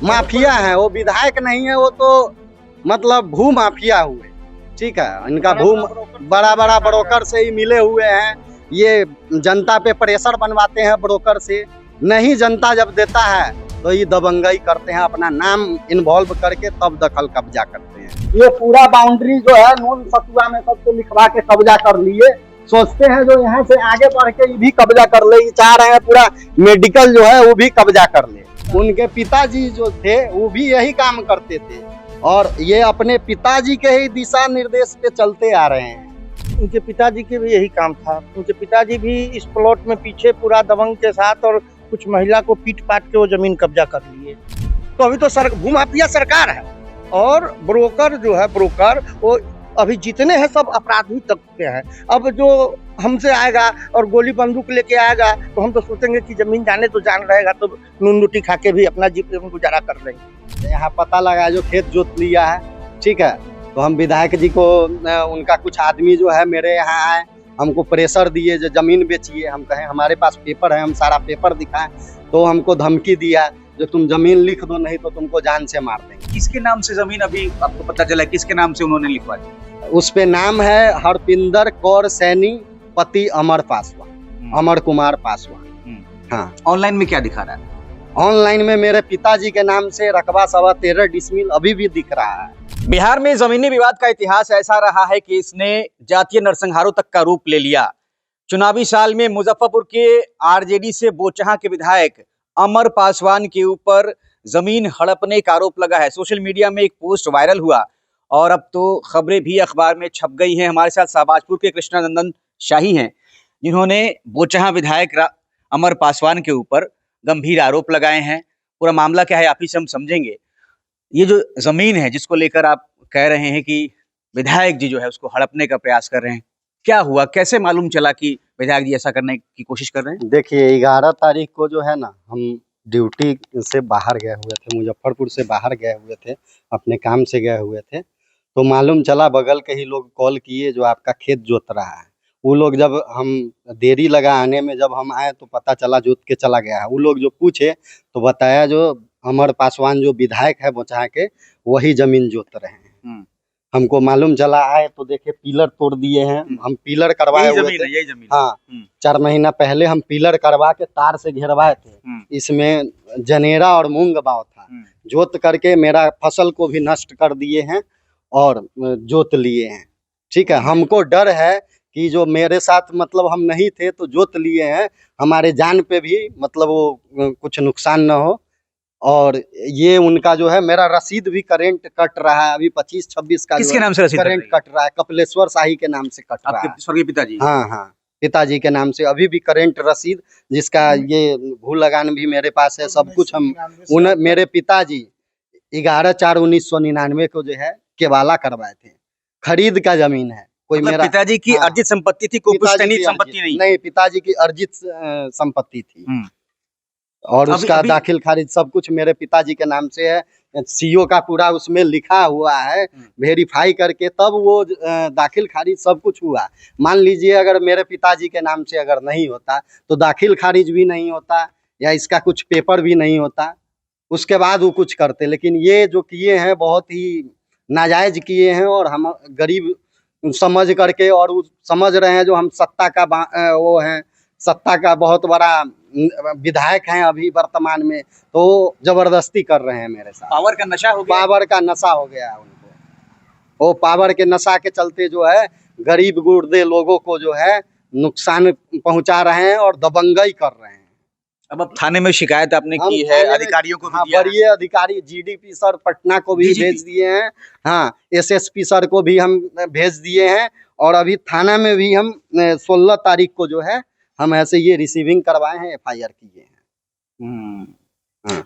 Mafia है, वो विधायक नहीं है, वो तो मतलब भू माफिया हुए। ठीक है, इनका भू बड़ा बड़ा ब्रोकर से ही मिले हुए हैं। ये जनता पे प्रेशर बनवाते हैं ब्रोकर से, नहीं जनता जब देता है तो ये दबंगई करते हैं, अपना नाम इन्वॉल्व करके तब दखल कब्जा करते हैं। ये पूरा बाउंड्री जो है नून सतुआ में सबको लिखवा के कब्जा कर लिए। सोचते हैं जो यहाँ से आगे बढ़ के ये भी कब्जा कर ले, ये चाह रहे हैं पूरा मेडिकल जो है वो भी कब्जा कर ले। उनके पिताजी जो थे वो भी यही काम करते थे और ये अपने पिताजी के ही दिशा निर्देश पे चलते आ रहे हैं। उनके पिताजी के भी यही काम था। उनके पिताजी भी इस प्लॉट में पीछे पूरा दबंग के साथ और कुछ महिला को पीट पाट के वो जमीन कब्जा कर लिए। तो अभी तो भूमाफिया सरकार है और ब्रोकर जो है ब्रोकर वो अभी जितने हैं सब अपराधी तक के हैं। अब जो हमसे आएगा और गोली बंदूक लेके आएगा तो हम तो सोचेंगे कि जमीन जाने तो जान रहेगा, तो नून रोटी खा के भी अपना जीवन गुजारा कर लेंगे। यहाँ पता लगा जो खेत जोत लिया है, ठीक है, तो हम विधायक जी को उनका कुछ आदमी जो है मेरे यहाँ आए, हमको प्रेशर दिए जो जमीन बेचिए। हम कहें हमारे पास पेपर है, हम सारा पेपर दिखाएं, तो हमको धमकी दिया जो तुम जमीन लिख दो नहीं तो तुमको जान से मार देंगे। किसके नाम से जमीन अभी आपको पता चला, किसके नाम से उन्होंने लिखवाई? उस पे नाम है हरपिंदर कौर सैनी, पति अमर पासवान, अमर कुमार पासवान। हाँ, ऑनलाइन में क्या दिखा रहा है? ऑनलाइन में मेरे पिताजी के नाम से रकबा 13.25 डिसमिल अभी भी दिख रहा है। बिहार में जमीनी विवाद का इतिहास ऐसा रहा है कि इसने जातीय नरसंहारों तक का रूप ले लिया। चुनावी साल में मुजफ्फरपुर के आरजेडी से बोचहां के विधायक अमर पासवान के ऊपर जमीन हड़पने का आरोप लगा है। सोशल मीडिया में एक पोस्ट वायरल हुआ और अब तो खबरें भी अखबार में छप गई हैं। हमारे साथ शाहबाजपुर के कृष्णानंदन शाही हैं, जिन्होंने बोचहां विधायक अमर पासवान के ऊपर गंभीर आरोप लगाए हैं। पूरा मामला क्या है आप ही से हम समझेंगे। ये जो जमीन है जिसको लेकर आप कह रहे हैं कि विधायक जी जो है उसको हड़पने का प्रयास कर रहे हैं, क्या हुआ, कैसे मालूम चला कि विधायक जी ऐसा करने की कोशिश कर रहे हैं? देखिए 11 तारीख को जो है ना, हम ड्यूटी से बाहर गए हुए थे, मुजफ्फरपुर से बाहर गए हुए थे, अपने काम से गए हुए थे, तो मालूम चला बगल के ही लोग कॉल किए जो आपका खेत जोत रहा है। वो लोग जब हम देरी लगा आने में, जब हम आए तो पता चला जोत के चला गया है। वो लोग जो पूछे तो बताया जो अमर पासवान जो विधायक है बोचहां के, वही जमीन जोत रहे हैं। हमको मालूम चला, आए तो देखे पिलर तोड़ दिए हैं। हम पिलर करवाए हुए थे। यही जमीन। हाँ, 4 महीना पहले हम पिलर करवा के तार से घेरवाए थे। इसमें जनेरा और मूंग बाव था, जोत करके मेरा फसल को भी नष्ट कर दिए हैं और जोत लिए हैं। ठीक है, हमको डर है कि जो मेरे साथ मतलब हम नहीं थे तो जोत लिए हैं, हमारे जान पे भी मतलब वो कुछ नुकसान न हो। और ये उनका जो है मेरा रसीद भी करेंट कट रहा है अभी 25-26 का। किसके नाम से रसीद करेंट कट रहा है? कपिलेश्वर शाही के नाम से कट रहा है। स्वर्गीय पिताजी? हाँ हाँ, पिताजी के नाम से अभी भी करेंट रसीद, जिसका ये भू लगान भी मेरे पास है, सब कुछ। हम मेरे पिताजी 11/4/1999 को जो है केवाला करवाए थे। खरीद का जमीन है, कोई मतलब मेरा पिताजी की अर्जित संपत्ति थी, कोई पुश्तैनी संपत्ति नहीं? पिताजी की अर्जित संपत्ति थी और उसका दाखिल खारिज सब कुछ मेरे पिताजी के नाम से है। सीओ का पूरा उसमें लिखा हुआ है, वेरीफाई करके तब वो दाखिल खारिज सब कुछ हुआ। मान लीजिए अगर मेरे पिताजी के नाम से अगर नहीं होता तो दाखिल खारिज भी नहीं होता या इसका कुछ पेपर भी नहीं होता, उसके बाद वो कुछ करते। लेकिन ये जो किए हैं बहुत ही नाजायज किए हैं और हम गरीब समझ करके, और वो समझ रहे हैं जो हम सत्ता का वो हैं, सत्ता का बहुत बड़ा विधायक हैं अभी वर्तमान में, तो जबरदस्ती कर रहे हैं मेरे साथ। पावर का नशा हो गया? पावर का नशा हो गया है उनको। वो पावर के नशा के चलते जो है गरीब गुर्दे लोगों को जो है नुकसान पहुंचा रहे हैं और दबंगई कर रहे हैं। अब थाने में शिकायत आपने की है, अधिकारियों को भी दिया है? बड़े अधिकारी जीडीपी सर पटना को भी भेज दिए हैं। हाँ, एसएसपी सर को भी हम भेज दिए हैं और अभी थाना में भी हम 16 तारीख को जो है हम ऐसे ये रिसीविंग करवाए हैं, एफआईआर किए हैं।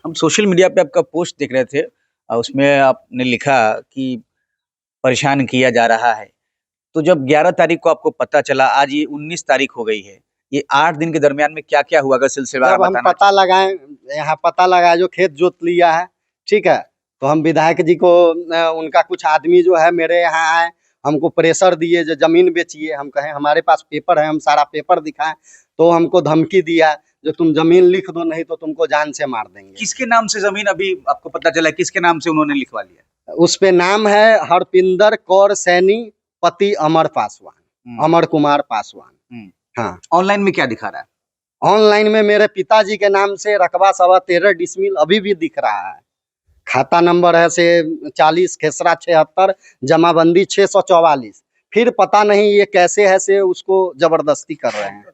हम सोशल मीडिया पे आपका पोस्ट देख रहे थे, उसमें आपने लिखा कि परेशान किया जा रहा है। तो जब 11 तारीख को आपको पता चला, आज ये 19 तारीख हो गई है, ये 8 दिन के दरमियान में क्या क्या हुआ, अगर सिलसिलेवार बताना? हम पता लगाए, यहाँ पता लगाया जो खेत जोत लिया है, ठीक है, तो हम विधायक जी को उनका कुछ आदमी जो है मेरे यहाँ आए, हमको प्रेशर दिए जो जमीन बेचिए। हम कहें हमारे पास पेपर है, हम सारा पेपर दिखाएं, तो हमको धमकी दिया जो तुम जमीन लिख दो, नहीं तो तुमको जान से मार देंगे। किसके नाम से जमीन अभी आपको पता चला है, किसके नाम से उन्होंने लिखवा लिया? उस पे नाम है हरपिंदर कौर सैनी, पति अमर पासवान, अमर कुमार पासवान। हाँ, ऑनलाइन में क्या दिखा रहा है? ऑनलाइन में मेरे पिताजी के नाम से रकबा 13.25 डिसमिल अभी भी दिख रहा है। खाता नंबर है से 40 खेसरा 76, जमाबंदी 644। फिर पता नहीं ये कैसे है से उसको जबरदस्ती कर रहे हैं।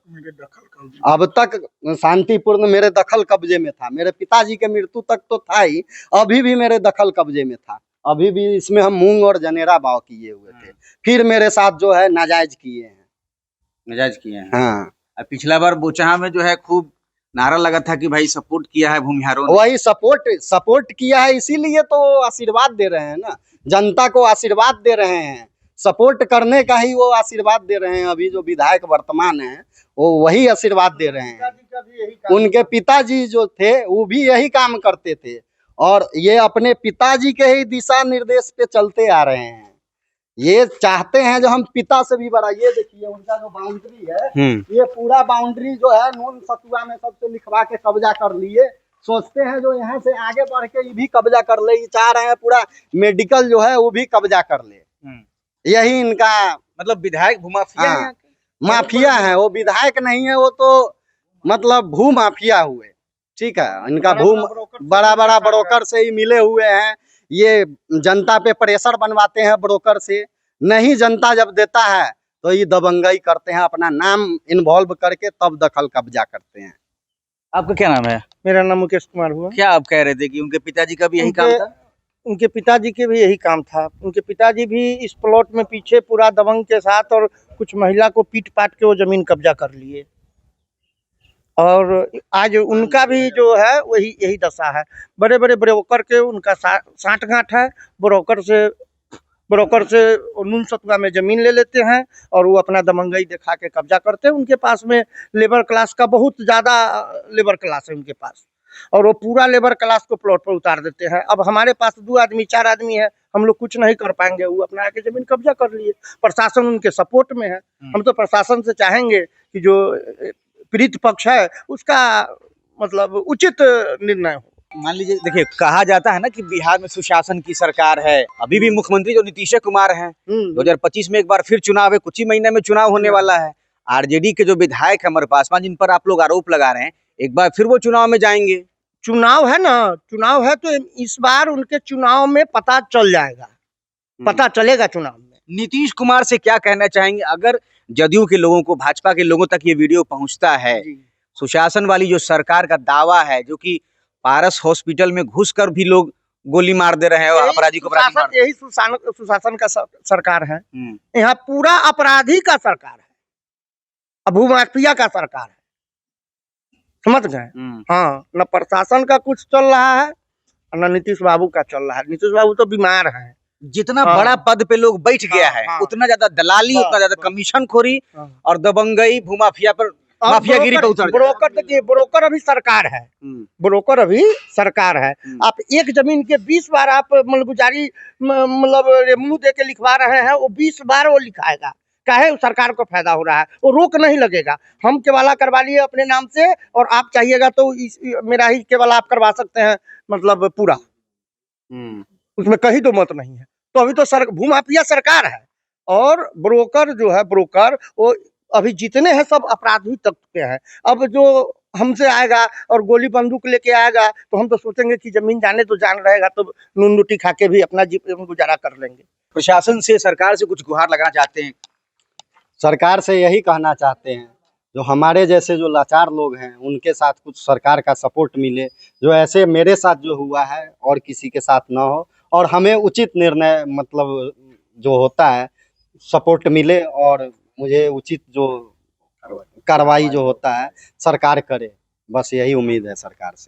अब तक शांतिपूर्ण मेरे दखल कब्जे में था, मेरे पिताजी के मृत्यु तक तो था ही, अभी भी मेरे दखल कब्जे में था। अभी भी इसमें हम मूंग और जनेरा बाव किए हुए थे, फिर मेरे साथ जो है नाजायज किए हैं। नाजायज किए हैं? हाँ, अब पिछला बार बोचहा में जो है खूब नारा लगा था कि भाई सपोर्ट किया है भूमिहारों ने। वही सपोर्ट किया है, इसीलिए तो आशीर्वाद दे रहे हैं ना, जनता को आशीर्वाद दे रहे हैं। सपोर्ट करने का ही वो आशीर्वाद दे रहे हैं। अभी जो विधायक वर्तमान है वो वही आशीर्वाद दे रहे हैं। उनके पिताजी जो थे वो भी यही काम करते थे, और ये अपने पिताजी के ही दिशा निर्देश पे चलते आ रहे हैं। ये चाहते हैं जो हम पिता से भी बड़ा, ये देखिए उनका जो बाउंड्री है, ये पूरा बाउंड्री जो है नून सतुआ में सबसे लिखवा के कब्जा कर लिए। सोचते हैं जो यहाँ से आगे बढ़ के ये भी कब्जा कर ले, ये चाह रहे हैं पूरा मेडिकल जो है वो भी कब्जा कर ले। यही इनका मतलब विधायक भूमाफिया है? माफिया है। वो विधायक नहीं है, वो तो मतलब भू माफिया हुए। ठीक है, इनका बड़ा बड़ा ब्रोकर से ही मिले हुए हैं। ये जनता पे प्रेशर बनवाते हैं ब्रोकर से, नहीं जनता जब देता है तो ये दबंगई करते हैं, अपना नाम इन्वॉल्व करके तब दखल कब्जा करते हैं। आपका क्या नाम है? मेरा नाम मुकेश कुमार हुआ। क्या आप कह रहे थे कि उनके पिताजी का भी यही काम था? उनके पिताजी के भी यही काम था। उनके पिताजी भी इस प्लॉट में पीछे पूरा दबंग के साथ और कुछ महिला को पीट पाट के वो जमीन कब्जा कर लिए, और आज उनका भी जो है वही यही दशा है। बड़े बड़े ब्रोकर के उनका साठगांठ है। ब्रोकर से नून सतुआ में जमीन ले लेते हैं और वो अपना दबंगई दिखा के कब्जा करते हैं। उनके पास में लेबर क्लास का बहुत ज़्यादा लेबर क्लास है उनके पास, और वो पूरा लेबर क्लास को प्लॉट पर उतार देते हैं। अब हमारे पास 2 आदमी 4 आदमी है, हम लोग कुछ नहीं कर पाएंगे, वो अपना आके जमीन कब्जा कर लिए। प्रशासन उनके सपोर्ट में है। हम तो प्रशासन से चाहेंगे कि जो पीड़ित पक्ष है उसका मतलब उचित निर्णय हो। मान लीजिए, देखिए कहा जाता है ना कि बिहार में सुशासन की सरकार है। अभी भी मुख्यमंत्री जो नीतीश कुमार हैं, 2025 में एक बार फिर चुनाव है, कुछ ही महीने में चुनाव होने वाला है। आरजेडी के जो विधायक है अमर पासवान, जिन पर आप लोग आरोप लगा रहे हैं, एक बार फिर वो चुनाव में जाएंगे। चुनाव है ना, चुनाव है तो इस बार उनके चुनाव में पता चल जाएगा, पता चलेगा चुनाव में। नीतीश कुमार से क्या कहना चाहेंगे अगर जदयू के लोगों को, भाजपा के लोगों तक ये वीडियो पहुंचता है? सुशासन वाली जो सरकार का दावा है, जो कि पारस हॉस्पिटल में घुसकर भी लोग गोली मार दे रहे हैं और अपराधी को अपराधी मार, यही सुशासन का सरकार है। यहाँ पूरा अपराधी का सरकार है, भूमाफिया का सरकार है, समझ गए? हाँ, न प्रशासन का कुछ चल रहा है न नीतीश बाबू का चल रहा है। नीतीश बाबू तो बीमार है। जितना बड़ा पद पे लोग बैठ गया है, उतना ज्यादा दलाली, उतना ज्यादा कमीशन खोरी और दबंगई, भूमाफिया पर, माफियागिरी पे उतर। ब्रोकर देखिए, ब्रोकर अभी सरकार है, ब्रोकर अभी सरकार है। आप एक जमीन के 20 बार आप मलगुजारी मतलब रेमू दे के लिखवा रहे हैं, वो 20 बार वो लिखाएगा। काहे? सरकार को फायदा हो रहा है, वो रोक नहीं लगेगा। हम केवाला करवा लिए अपने नाम से, और आप चाहिएगा तो मेरा ही केवाला आप करवा सकते हैं, मतलब पूरा, उसमें कहीं तो मत नहीं है। तो अभी तो भूमाफिया सरकार है, और ब्रोकर जो है, ब्रोकर वो अभी जितने हैं सब अपराधी तत्व के हैं। अब जो हमसे आएगा और गोली बंदूक लेके आएगा तो हम तो सोचेंगे कि जमीन जाने तो जान रहेगा, तो नून रोटी खा के भी अपना जीवन गुजारा कर लेंगे। प्रशासन से, सरकार से कुछ गुहार लगाना चाहते हैं? सरकार से यही कहना चाहते हैं, जो हमारे जैसे जो लाचार लोग हैं उनके साथ कुछ सरकार का सपोर्ट मिले, जो ऐसे मेरे साथ जो हुआ है और किसी के साथ ना हो, और हमें उचित निर्णय मतलब जो होता है सपोर्ट मिले, और मुझे उचित जो कार्रवाई जो होता है सरकार करे। बस यही उम्मीद है सरकार से।